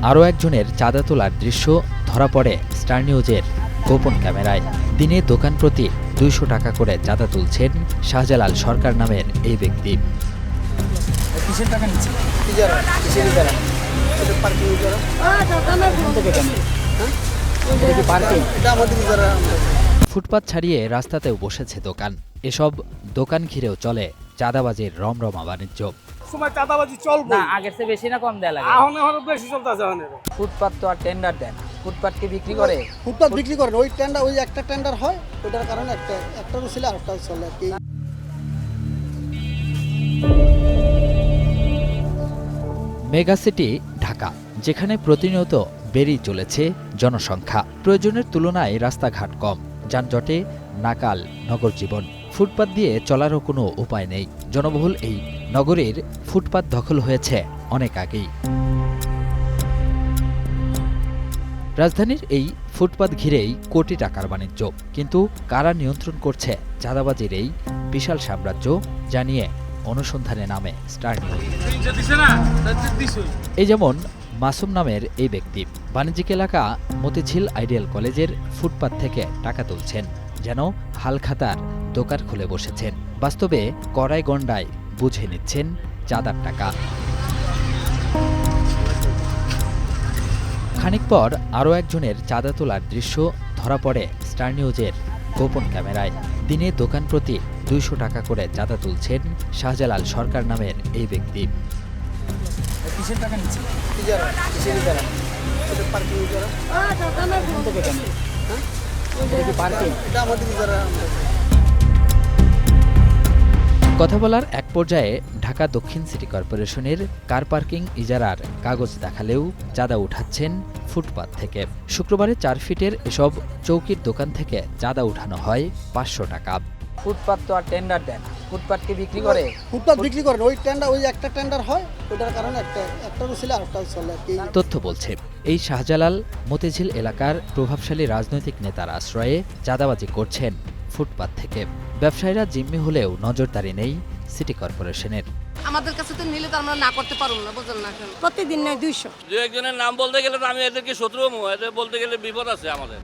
আরও একজনের চাঁদা তোলার দৃশ্য ধরা পড়ে স্টার নিউজের গোপন ক্যামেরায়। দিনে দোকান প্রতি ২০০ টাকা করে চাঁদা তুলছেন শাহজালাল সরকার নামের এই ব্যক্তি। কিসের টাকা নিচ্ছে? ইজারা। কিসের ইজারা? এটা পার্কিং ইজারা। কোন থেকে কেন? হ্যাঁ? এটা কি পার্কিং? এটা আমাদের ইজারা। ফুটপাত ছাড়িয়ে রাস্তাতেও বসেছে দোকান। এসব দোকান ঘিরেও চলে চাঁদাবাজির রমরমা বাণিজ্য। সময় চাঁদাবাজি চলবে না, আগের চেয়ে বেশি না কম দেয়া লাগে? এখন বেশি চলতেছে এখন। ফুটপাত তো আর টেন্ডার দেয় না, ফুটপাত কি বিক্রি করে? ফুটপাত বিক্রি করেন, ওই টেন্ডার, ওই একটা টেন্ডার হয়, ওইটার কারণে একটা ছিল আরেকটা চলে আর কি। মেগাসিটি ঢাকা, যেখানে প্রতিনিয়ত বেড়েই চলেছে জনসংখ্যা। প্রয়োজনের তুলনায় রাস্তাঘাট কম, যানজটে নাকাল নগর জীবন। ফুটপাত দিয়ে চলারও কোনো উপায় নেই। জনবহুল এই নগরীর ফুটপাত দখল হয়েছে অনেক আগেই। রাজধানীর এই ফুটপাত ঘিরেই কোটি টাকার বাণিজ্য। কিন্তু কারা নিয়ন্ত্রণ করছে চাঁদাবাজির এই বিশাল সাম্রাজ্য, জানিয়ে অনুসন্ধানে নামে স্টার নিউজ। এই যেমন মাসুম নামের এই ব্যক্তি বাণিজ্যিক এলাকা মতিঝিল আইডিয়াল কলেজের ফুটপাত থেকে টাকা তুলছেন, যেন হালখাতার দোকান খুলে বসেছেন। বাস্তবে কড়াই গন্ডায় বুঝে নিচ্ছেন চাঁদার টাকা। খানিক পর আরও একজনের চাঁদা তোলার দৃশ্য ধরা পড়ে স্টার নিউজের গোপন ক্যামেরায়। দিনে দোকান প্রতি ২০০ টাকা করে চাঁদা তুলছেন শাহজালাল সরকার নামের এই ব্যক্তি। কিসের টাকা নিচ্ছে? ইজারা। কিসের ইজারা? এটা পার্কিং ইজারা। কোন থেকে কেন? হ্যাঁ? এটা কি পার্কিং? এটা আমাদের ইজারা। কথা বলার এক পর্যায়ে ঢাকা দক্ষিণ সিটি কর্পোরেশনের কার পার্কিং ইজারার কাগজ দেখালেও চাঁদা উঠাচ্ছেন ফুটপাত থেকে। শুক্রবারে ৪ ফিটের এসব চৌকির দোকান থেকে চাঁদা উঠানো হয় ৫০০ টাকা। ফুটপাত তো আর টেন্ডার দেয় না, ফুটপাত কি বিক্রি করে? ফুটপাত বিক্রি করেন, ওই টেন্ডার, ওই একটা টেন্ডার হয়, ওইটার কারণে একটা ছিল আরেকটা চলে আর কি। তথ্য বলছে, এই শাহজালাল মতিঝিল এলাকার প্রভাবশালী রাজনৈতিক নেতার আশ্রয়ে চাঁদাবাজি করছেন ফুটপাত থেকে। ব্যবসায়ীরা জিম্মি হলেও নজরদারি নেই সিটি কর্পোরেশনের। আমাদের কাছে তো নিলে তো আমরা না করতে পারবো না, বুঝলেন না? প্রতিদিন নয় 200। দু একজনের নাম বলতে গেলে তো আমি এদেরকে শত্রু, এদের বলতে গেলে বিপদ আছে আমাদের।